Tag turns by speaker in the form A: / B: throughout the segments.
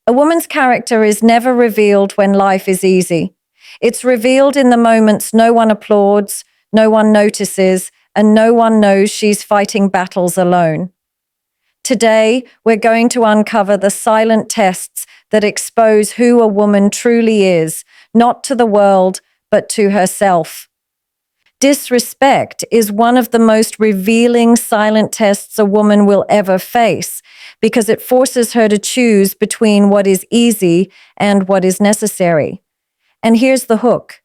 A: A woman's character is never revealed when life is easy. It's revealed in the moments no one applauds, no one notices, and no one knows she's fighting battles alone. Today, we're going to uncover the silent tests that expose who a woman truly is, not to the world, but to herself. Disrespect is one of the most revealing silent tests a woman will ever face because it forces her to choose between what is easy and what is necessary. And here's the hook.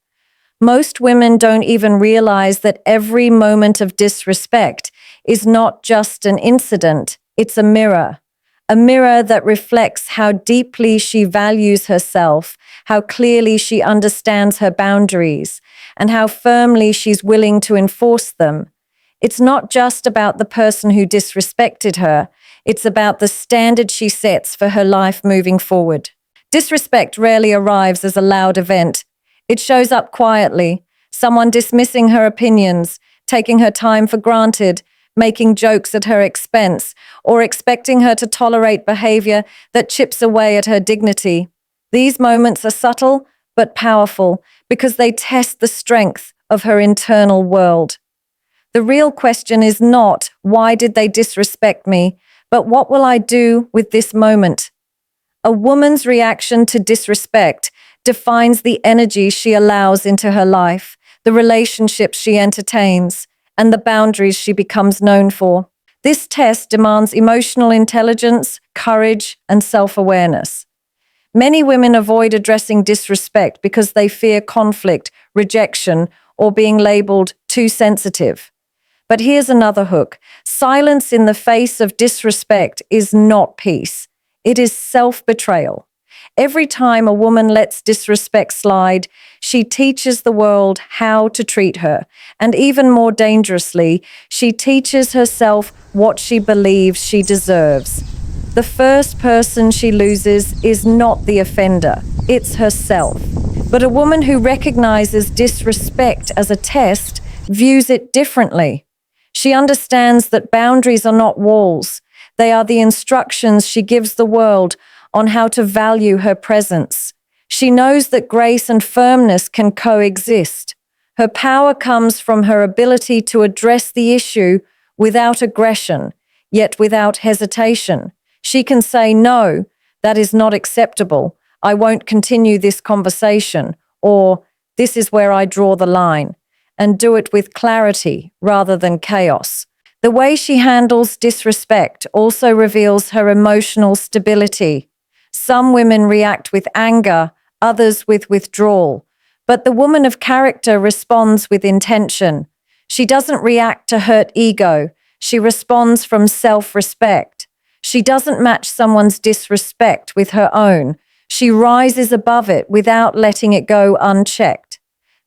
A: Most women don't even realize that every moment of disrespect is not just an incident, it's a mirror that reflects how deeply she values herself, how clearly she understands her boundaries, and how firmly she's willing to enforce them. It's not just about the person who disrespected her, it's about the standard she sets for her life moving forward. Disrespect rarely arrives as a loud event. It shows up quietly, someone dismissing her opinions, taking her time for granted, making jokes at her expense, or expecting her to tolerate behavior that chips away at her dignity. These moments are subtle but powerful because they test the strength of her internal world. The real question is not, why did they disrespect me, but what will I do with this moment? A woman's reaction to disrespect defines the energy she allows into her life, the relationships she entertains, and the boundaries she becomes known for. This test demands emotional intelligence, courage, and self-awareness. Many women avoid addressing disrespect because they fear conflict, rejection, or being labeled too sensitive. But here's another hook. Silence in the face of disrespect is not peace. It is self-betrayal. Every time a woman lets disrespect slide, she teaches the world how to treat her. And even more dangerously, she teaches herself what she believes she deserves. The first person she loses is not the offender, it's herself. But a woman who recognizes disrespect as a test views it differently. She understands that boundaries are not walls. They are the instructions she gives the world on how to value her presence. She knows that grace and firmness can coexist. Her power comes from her ability to address the issue without aggression, yet without hesitation. She can say, "No, that is not acceptable. I won't continue this conversation," or "This is where I draw the line," and do it with clarity rather than chaos. The way she handles disrespect also reveals her emotional stability. Some women react with anger, others with withdrawal. But the woman of character responds with intention. She doesn't react to hurt ego. She responds from self-respect. She doesn't match someone's disrespect with her own. She rises above it without letting it go unchecked.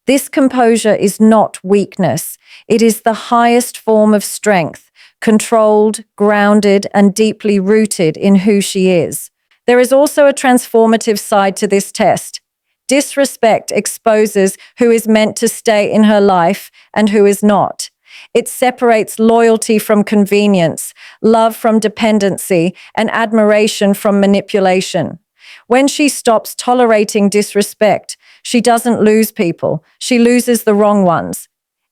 A: This composure is not weakness. It is the highest form of strength, controlled, grounded, and deeply rooted in who she is. There is also a transformative side to this test. Disrespect exposes who is meant to stay in her life and who is not. It separates loyalty from convenience, love from dependency, and admiration from manipulation. When she stops tolerating disrespect, she doesn't lose people, she loses the wrong ones.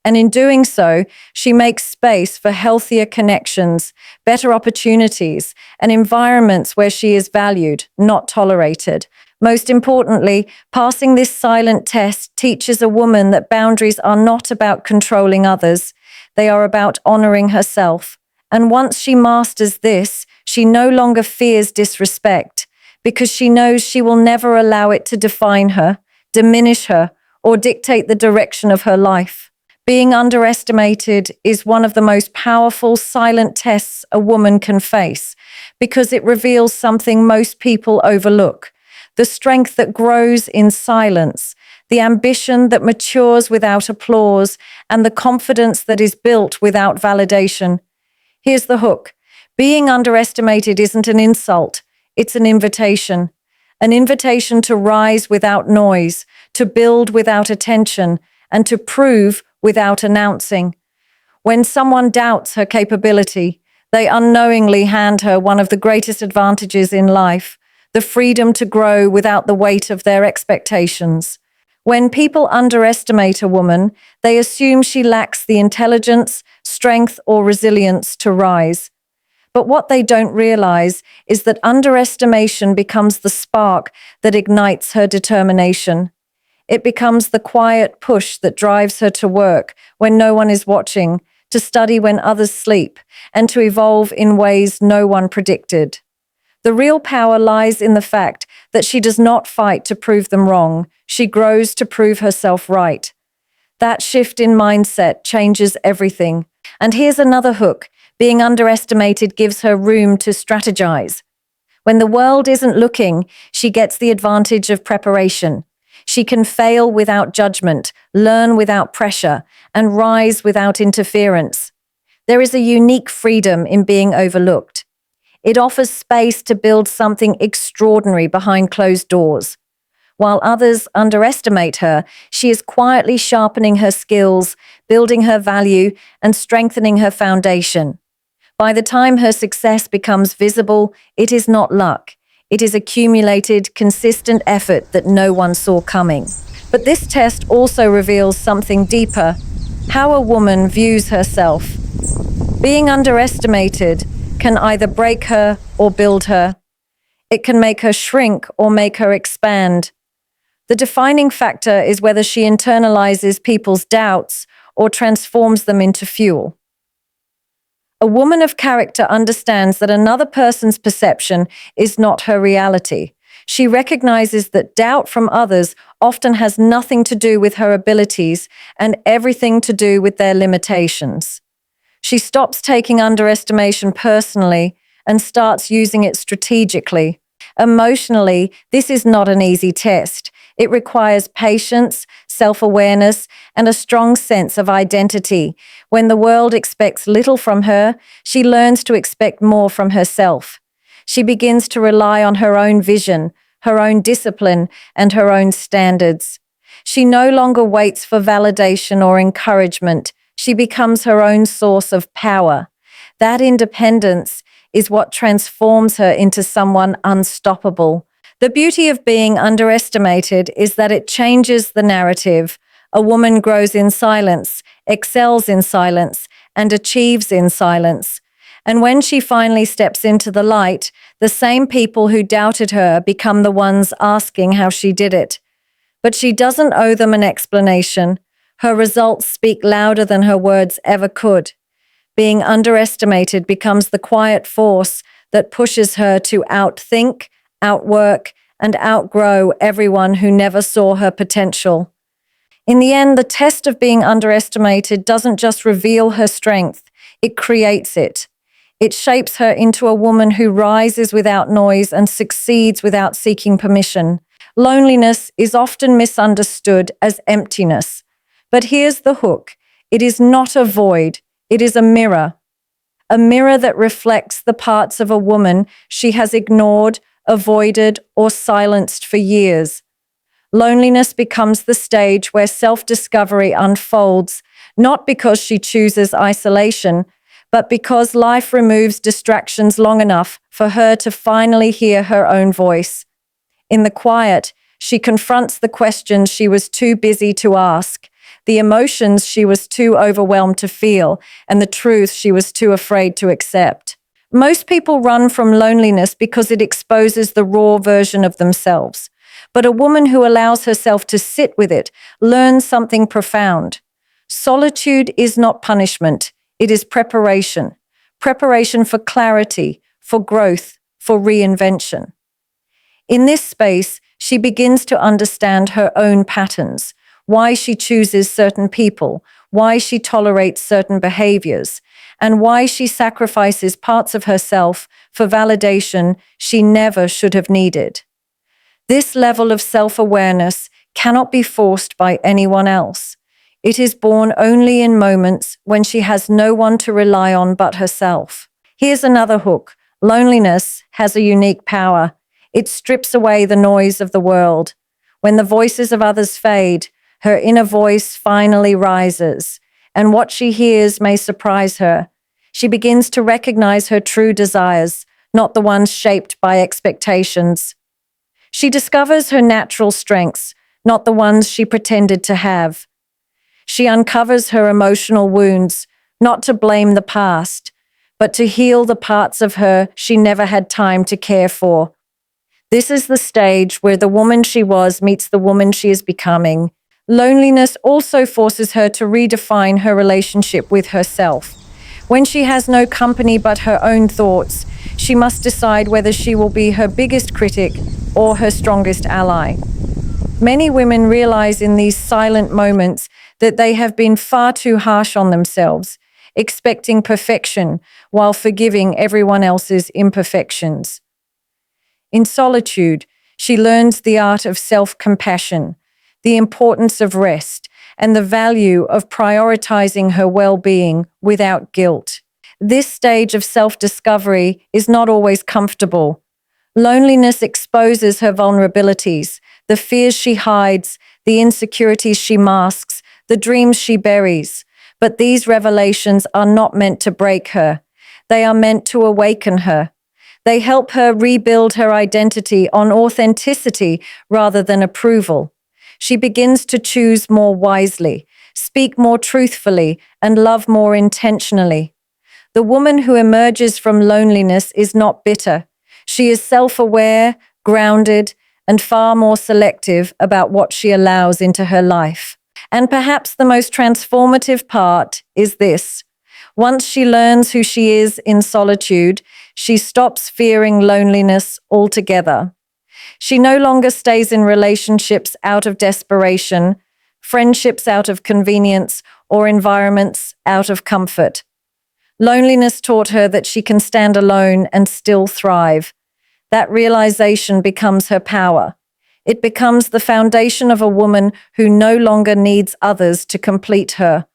A: And in doing so, she makes space for healthier connections, better opportunities, and environments where she is valued, not tolerated. Most importantly, passing this silent test teaches a woman that boundaries are not about controlling others. They are about honoring herself. And once she masters this, she no longer fears disrespect because she knows she will never allow it to define her, diminish her, or dictate the direction of her life. Being underestimated is one of the most powerful silent tests a woman can face because it reveals something most people overlook: the strength that grows in silence, the ambition that matures without applause, and the confidence that is built without validation. Here's the hook. Being underestimated isn't an insult, it's an invitation. An invitation to rise without noise, to build without attention, and to prove without announcing. When someone doubts her capability, they unknowingly hand her one of the greatest advantages in life, the freedom to grow without the weight of their expectations. When people underestimate a woman, they assume she lacks the intelligence, strength, or resilience to rise. But what they don't realize is that underestimation becomes the spark that ignites her determination. It becomes the quiet push that drives her to work when no one is watching, to study when others sleep, and to evolve in ways no one predicted. The real power lies in the fact that she does not fight to prove them wrong. She grows to prove herself right. That shift in mindset changes everything. And here's another hook. Being underestimated gives her room to strategize. When the world isn't looking, she gets the advantage of preparation. She can fail without judgment, learn without pressure, and rise without interference. There is a unique freedom in being overlooked. It offers space to build something extraordinary behind closed doors. While others underestimate her, she is quietly sharpening her skills, building her value, and strengthening her foundation. By the time her success becomes visible, it is not luck. It is accumulated, consistent effort that no one saw coming. But this test also reveals something deeper: how a woman views herself. Being underestimated can either break her or build her. It can make her shrink or make her expand. The defining factor is whether she internalizes people's doubts or transforms them into fuel. A woman of character understands that another person's perception is not her reality. She recognizes that doubt from others often has nothing to do with her abilities and everything to do with their limitations. She stops taking underestimation personally and starts using it strategically. Emotionally, this is not an easy test. It requires patience, self-awareness, and a strong sense of identity. When the world expects little from her, she learns to expect more from herself. She begins to rely on her own vision, her own discipline, and her own standards. She no longer waits for validation or encouragement. She becomes her own source of power. That independence is what transforms her into someone unstoppable. The beauty of being underestimated is that it changes the narrative. A woman grows in silence, excels in silence, and achieves in silence. And when she finally steps into the light, the same people who doubted her become the ones asking how she did it. But she doesn't owe them an explanation. Her results speak louder than her words ever could. Being underestimated becomes the quiet force that pushes her to outthink, outwork, and outgrow everyone who never saw her potential. In the end, the test of being underestimated doesn't just reveal her strength, it creates it. It shapes her into a woman who rises without noise and succeeds without seeking permission. Loneliness is often misunderstood as emptiness. But here's the hook. It is not a void, it is a mirror that reflects the parts of a woman she has ignored, avoided, or silenced for years. Loneliness becomes the stage where self-discovery unfolds, not because she chooses isolation, but because life removes distractions long enough for her to finally hear her own voice. In the quiet, she confronts the questions she was too busy to ask, the emotions she was too overwhelmed to feel, and the truth she was too afraid to accept. Most people run from loneliness because it exposes the raw version of themselves. But a woman who allows herself to sit with it learns something profound. Solitude is not punishment, it is preparation. Preparation for clarity, for growth, for reinvention. In this space, she begins to understand her own patterns, why she chooses certain people, why she tolerates certain behaviors, and why she sacrifices parts of herself for validation she never should have needed. This level of self-awareness cannot be forced by anyone else. It is born only in moments when she has no one to rely on but herself. Here's another hook. Loneliness has a unique power. It strips away the noise of the world. When the voices of others fade, her inner voice finally rises, and what she hears may surprise her. She begins to recognize her true desires, not the ones shaped by expectations. She discovers her natural strengths, not the ones she pretended to have. She uncovers her emotional wounds, not to blame the past, but to heal the parts of her she never had time to care for. This is the stage where the woman she was meets the woman she is becoming. Loneliness also forces her to redefine her relationship with herself. When she has no company but her own thoughts, she must decide whether she will be her biggest critic or her strongest ally. Many women realize in these silent moments that they have been far too harsh on themselves, expecting perfection while forgiving everyone else's imperfections. In solitude, she learns the art of self-compassion, the importance of rest, and the value of prioritizing her well-being without guilt. This stage of self-discovery is not always comfortable. Loneliness exposes her vulnerabilities, the fears she hides, the insecurities she masks, the dreams she buries. But these revelations are not meant to break her. They are meant to awaken her. They help her rebuild her identity on authenticity rather than approval. She begins to choose more wisely, speak more truthfully, and love more intentionally. The woman who emerges from loneliness is not bitter. She is self-aware, grounded, and far more selective about what she allows into her life. And perhaps the most transformative part is this. Once she learns who she is in solitude, she stops fearing loneliness altogether. She no longer stays in relationships out of desperation, friendships out of convenience, or environments out of comfort. Loneliness taught her that she can stand alone and still thrive. That realization becomes her power. It becomes the foundation of a woman who no longer needs others to complete her,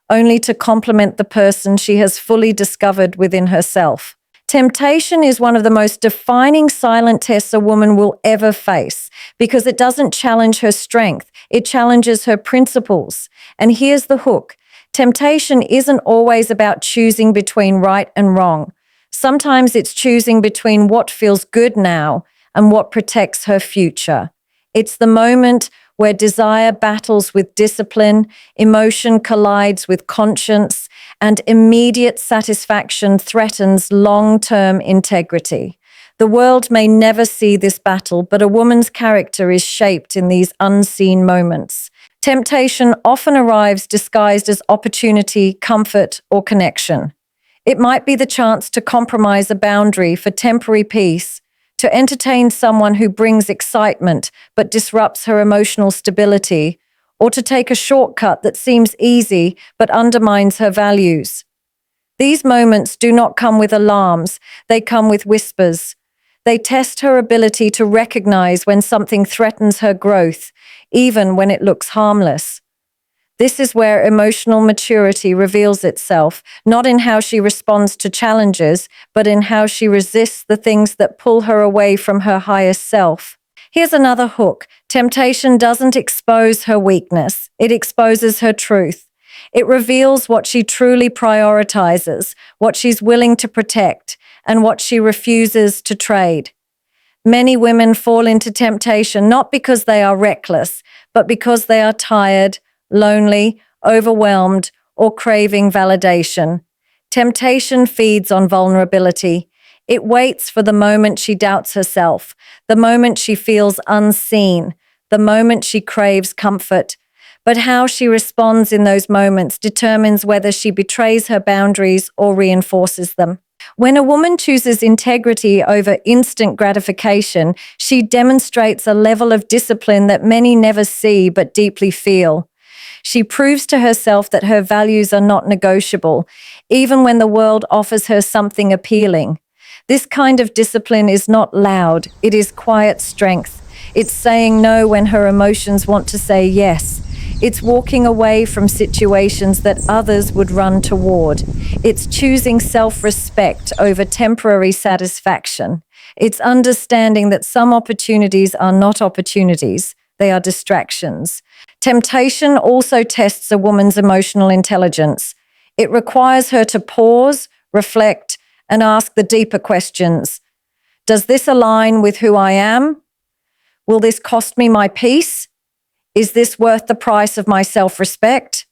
A: only to complement the person she has fully discovered within herself. Temptation is one of the most defining silent tests a woman will ever face because it doesn't challenge her strength, it challenges her principles. And here's the hook. Temptation isn't always about choosing between right and wrong. Sometimes it's choosing between what feels good now and what protects her future. It's the moment where desire battles with discipline, emotion collides with conscience, and immediate satisfaction threatens long-term integrity. The world may never see this battle, but a woman's character is shaped in these unseen moments. Temptation often arrives disguised as opportunity, comfort, or connection. It might be the chance to compromise a boundary for temporary peace, to entertain someone who brings excitement but disrupts her emotional stability, or to take a shortcut that seems easy but undermines her values. These moments do not come with alarms, they come with whispers. They test her ability to recognize when something threatens her growth, even when it looks harmless. This is where emotional maturity reveals itself, not in how she responds to challenges, but in how she resists the things that pull her away from her highest self. Here's another hook. Temptation doesn't expose her weakness. It exposes her truth. It reveals what she truly prioritizes, what she's willing to protect, and what she refuses to trade. Many women fall into temptation not because they are reckless, but because they are tired, lonely, overwhelmed, or craving validation. Temptation feeds on vulnerability. It waits for the moment she doubts herself, the moment she feels unseen, the moment she craves comfort. But how she responds in those moments determines whether she betrays her boundaries or reinforces them. When a woman chooses integrity over instant gratification, she demonstrates a level of discipline that many never see but deeply feel. She proves to herself that her values are not negotiable, even when the world offers her something appealing. This kind of discipline is not loud, it is quiet strength. It's saying no when her emotions want to say yes. It's walking away from situations that others would run toward. It's choosing self-respect over temporary satisfaction. It's understanding that some opportunities are not opportunities, they are distractions. Temptation also tests a woman's emotional intelligence. It requires her to pause, reflect, and ask the deeper questions. Does this align with who I am? Will this cost me my peace? Is this worth the price of my self-respect?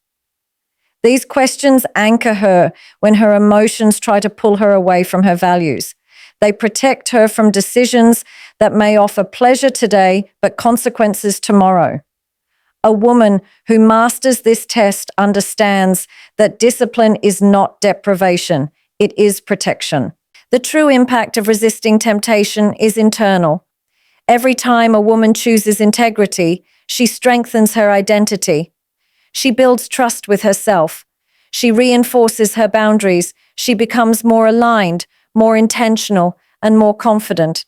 A: These questions anchor her when her emotions try to pull her away from her values. They protect her from decisions that may offer pleasure today but consequences tomorrow. A woman who masters this test understands that discipline is not deprivation, it is protection. The true impact of resisting temptation is internal. Every time a woman chooses integrity, she strengthens her identity. She builds trust with herself. She reinforces her boundaries. She becomes more aligned, more intentional, and more confident.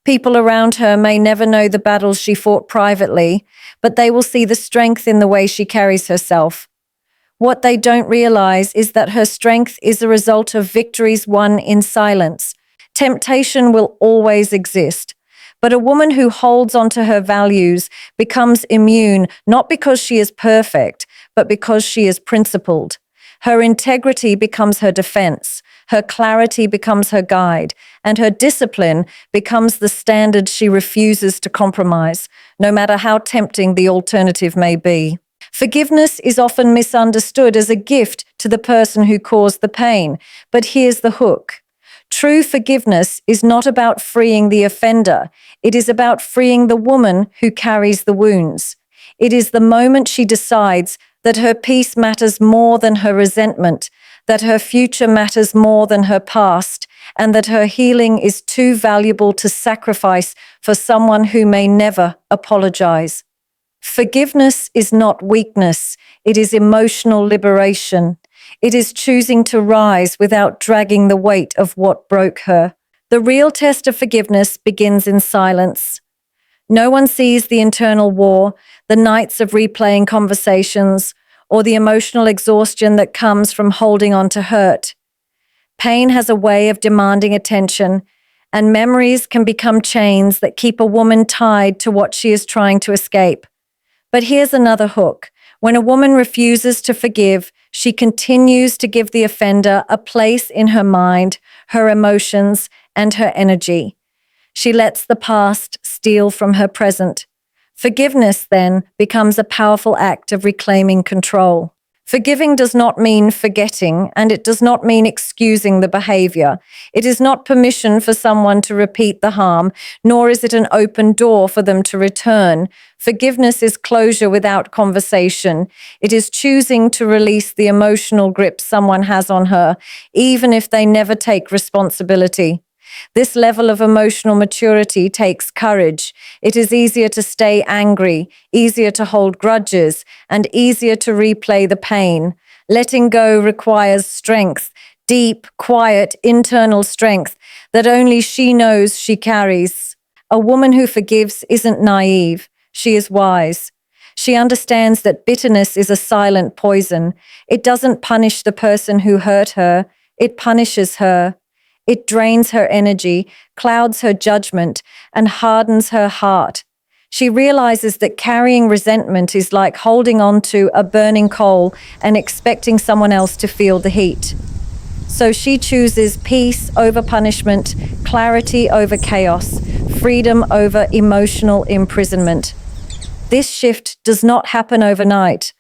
A: People around her may never know the battles she fought privately, but they will see the strength in the way she carries herself. What they don't realize is that her strength is a result of victories won in silence. Temptation will always exist, but a woman who holds onto her values becomes immune not because she is perfect, but because she is principled. Her integrity becomes her defense, her clarity becomes her guide, and her discipline becomes the standard she refuses to compromise, no matter how tempting the alternative may be. Forgiveness is often misunderstood as a gift to the person who caused the pain, but here's the hook. True forgiveness is not about freeing the offender. It is about freeing the woman who carries the wounds. It is the moment she decides that her peace matters more than her resentment, that her future matters more than her past, and that her healing is too valuable to sacrifice for someone who may never apologize. Forgiveness is not weakness, it is emotional liberation. It is choosing to rise without dragging the weight of what broke her. The real test of forgiveness begins in silence. No one sees the internal war, the nights of replaying conversations, or the emotional exhaustion that comes from holding on to hurt. Pain has a way of demanding attention, and memories can become chains that keep a woman tied to what she is trying to escape. But here's another hook. When a woman refuses to forgive, she continues to give the offender a place in her mind, her emotions, and her energy. She lets the past steal from her present. Forgiveness, then, becomes a powerful act of reclaiming control. Forgiving does not mean forgetting, and it does not mean excusing the behavior. It is not permission for someone to repeat the harm, nor is it an open door for them to return. Forgiveness is closure without conversation. It is choosing to release the emotional grip someone has on her, even if they never take responsibility. This level of emotional maturity takes courage. It is easier to stay angry, easier to hold grudges, and easier to replay the pain. Letting go requires strength, deep, quiet, internal strength that only she knows she carries. A woman who forgives isn't naive. She is wise. She understands that bitterness is a silent poison. It doesn't punish the person who hurt her. It punishes her. It drains her energy, clouds her judgment, and hardens her heart. She realizes that carrying resentment is like holding on to a burning coal and expecting someone else to feel the heat. So she chooses peace over punishment, clarity over chaos, freedom over emotional imprisonment. This shift does not happen overnight,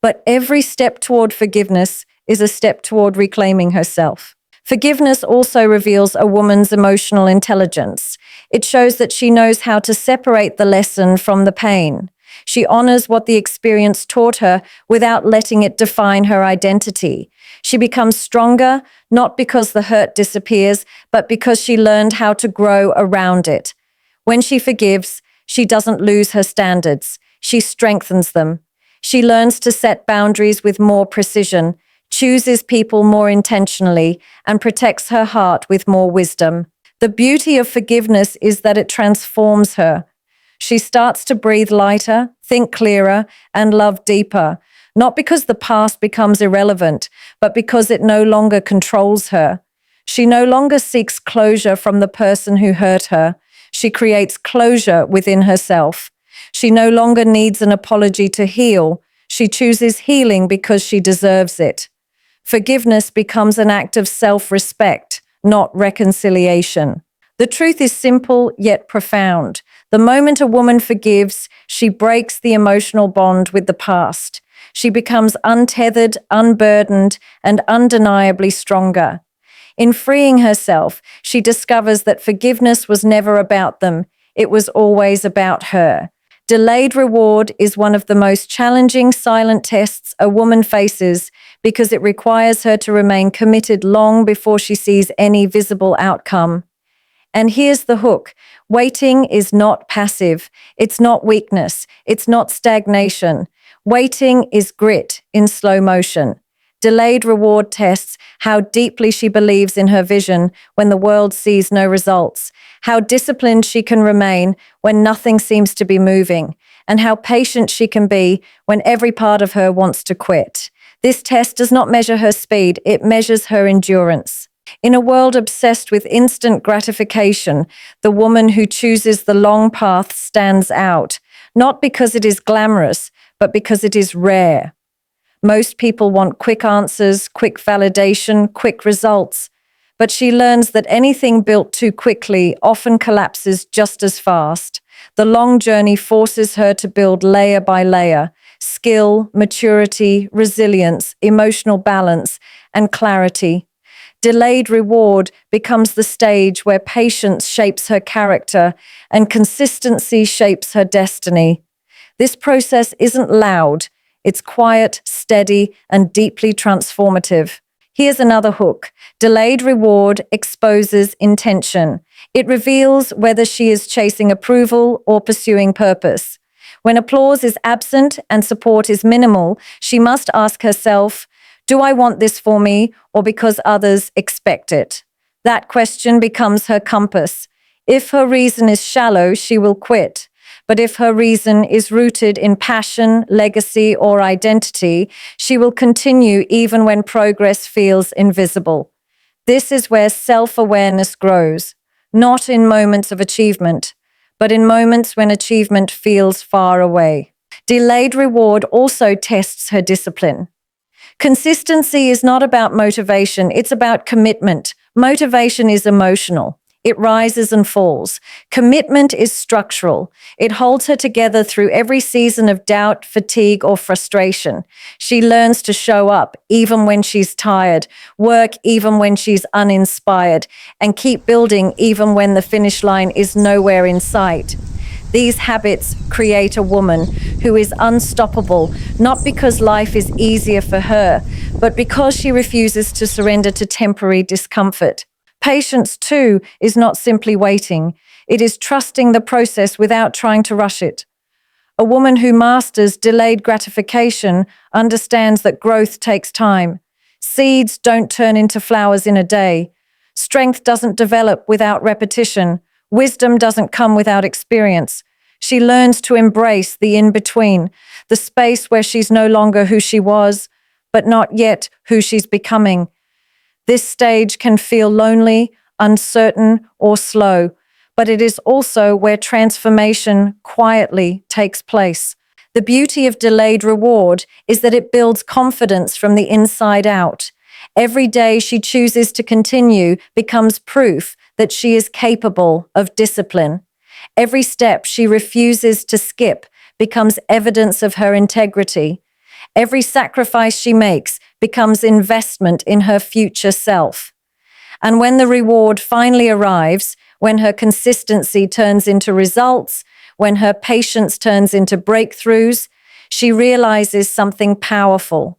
A: but every step toward forgiveness is a step toward reclaiming herself. Forgiveness also reveals a woman's emotional intelligence. It shows that she knows how to separate the lesson from the pain. She honors what the experience taught her without letting it define her identity. She becomes stronger, not because the hurt disappears, but because she learned how to grow around it. When she forgives, she doesn't lose her standards. She strengthens them. She learns to set boundaries with more precision, chooses people more intentionally, and protects her heart with more wisdom. The beauty of forgiveness is that it transforms her. She starts to breathe lighter, think clearer, and love deeper, not because the past becomes irrelevant, but because it no longer controls her. She no longer seeks closure from the person who hurt her. She creates closure within herself. She no longer needs an apology to heal. She chooses healing because she deserves it. Forgiveness becomes an act of self-respect, not reconciliation. The truth is simple yet profound. The moment a woman forgives, she breaks the emotional bond with the past. She becomes untethered, unburdened, and undeniably stronger. In freeing herself, she discovers that forgiveness was never about them, it was always about her. Delayed reward is one of the most challenging silent tests a woman faces because it requires her to remain committed long before she sees any visible outcome. And here's the hook. Waiting is not passive. It's not weakness. It's not stagnation. Waiting is grit in slow motion. Delayed reward tests how deeply she believes in her vision when the world sees no results, how disciplined she can remain when nothing seems to be moving, and how patient she can be when every part of her wants to quit. This test does not measure her speed, it measures her endurance. In a world obsessed with instant gratification, the woman who chooses the long path stands out, not because it is glamorous, but because it is rare. Most people want quick answers, quick validation, quick results. But she learns that anything built too quickly often collapses just as fast. The long journey forces her to build layer by layer: skill, maturity, resilience, emotional balance, and clarity. Delayed reward becomes the stage where patience shapes her character and consistency shapes her destiny. This process isn't loud. It's quiet, steady, and deeply transformative. Here's another hook. Delayed reward exposes intention. It reveals whether she is chasing approval or pursuing purpose. When applause is absent and support is minimal, she must ask herself, do I want this for me or because others expect it? That question becomes her compass. If her reason is shallow, she will quit. But if her reason is rooted in passion, legacy, or identity, she will continue even when progress feels invisible. This is where self-awareness grows, not in moments of achievement, but in moments when achievement feels far away. Delayed reward also tests her discipline. Consistency is not about motivation, it's about commitment. Motivation is emotional. It rises and falls. Commitment is structural. It holds her together through every season of doubt, fatigue, or frustration. She learns to show up even when she's tired, work even when she's uninspired, and keep building even when the finish line is nowhere in sight. These habits create a woman who is unstoppable, not because life is easier for her, but because she refuses to surrender to temporary discomfort. Patience, too, is not simply waiting. It is trusting the process without trying to rush it. A woman who masters delayed gratification understands that growth takes time. Seeds don't turn into flowers in a day. Strength doesn't develop without repetition. Wisdom doesn't come without experience. She learns to embrace the in-between, the space where she's no longer who she was, but not yet who she's becoming. This stage can feel lonely, uncertain, or slow, but it is also where transformation quietly takes place. The beauty of delayed reward is that it builds confidence from the inside out. Every day she chooses to continue becomes proof that she is capable of discipline. Every step she refuses to skip becomes evidence of her integrity. Every sacrifice she makes becomes investment in her future self. And when the reward finally arrives, when her consistency turns into results, when her patience turns into breakthroughs, she realizes something powerful.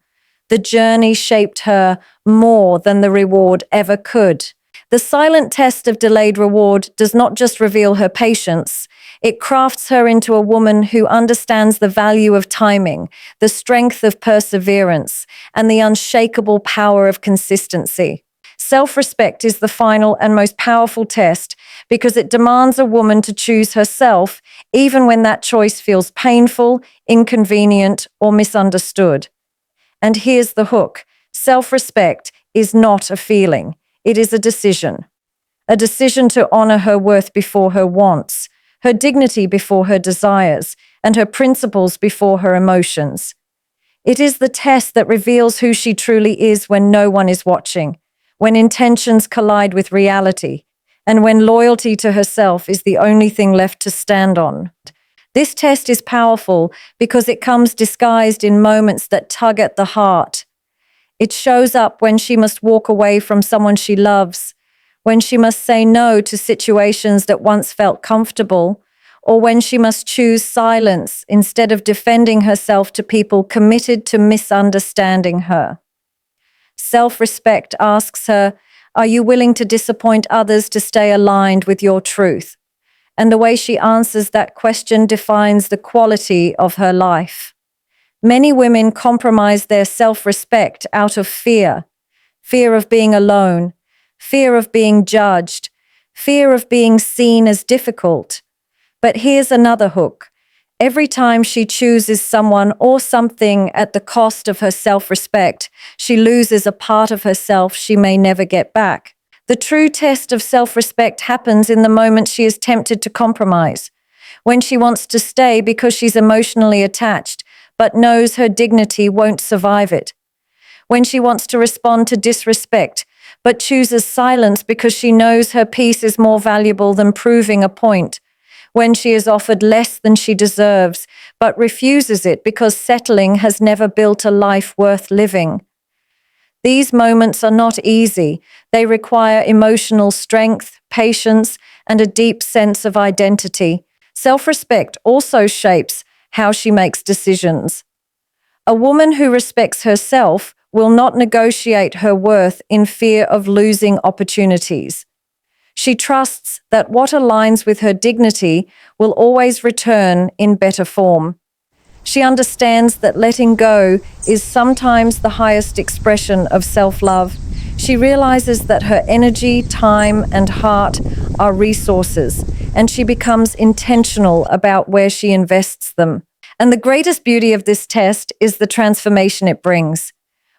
A: The journey shaped her more than the reward ever could. The silent test of delayed reward does not just reveal her patience, it crafts her into a woman who understands the value of timing, the strength of perseverance, and the unshakable power of consistency. Self-respect is the final and most powerful test because it demands a woman to choose herself even when that choice feels painful, inconvenient, or misunderstood. And here's the hook. Self-respect is not a feeling. It is a decision. A decision to honor her worth before her wants, her dignity before her desires, and her principles before her emotions. It is the test that reveals who she truly is when no one is watching, when intentions collide with reality, and when loyalty to herself is the only thing left to stand on. This test is powerful because it comes disguised in moments that tug at the heart. It shows up when she must walk away from someone she loves, when she must say no to situations that once felt comfortable, or when she must choose silence instead of defending herself to people committed to misunderstanding her. Self-respect asks her, are you willing to disappoint others to stay aligned with your truth? And the way she answers that question defines the quality of her life. Many women compromise their self-respect out of fear of being alone, fear of being judged, fear of being seen as difficult. But here's another hook. Every time she chooses someone or something at the cost of her self-respect, she loses a part of herself she may never get back. The true test of self-respect happens in the moment she is tempted to compromise, when she wants to stay because she's emotionally attached, but knows her dignity won't survive it. When she wants to respond to disrespect, but chooses silence because she knows her peace is more valuable than proving a point. When she is offered less than she deserves, but refuses it because settling has never built a life worth living. These moments are not easy. They require emotional strength, patience, and a deep sense of identity. Self-respect also shapes how she makes decisions. A woman who respects herself will not negotiate her worth in fear of losing opportunities. She trusts that what aligns with her dignity will always return in better form. She understands that letting go is sometimes the highest expression of self-love. She realizes that her energy, time, and heart are resources, and she becomes intentional about where she invests them. And the greatest beauty of this test is the transformation it brings.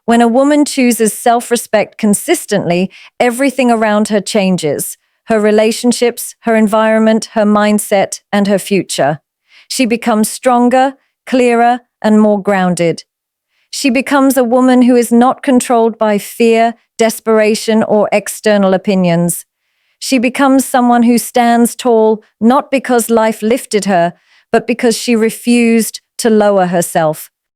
A: When a woman chooses self-respect consistently, everything around her changes. Her relationships, her environment, her mindset, and her future. She becomes stronger, clearer, and more grounded. She becomes a woman who is not controlled by fear, desperation, or external opinions. She becomes someone who stands tall not because life lifted her, but because she refused to lower herself.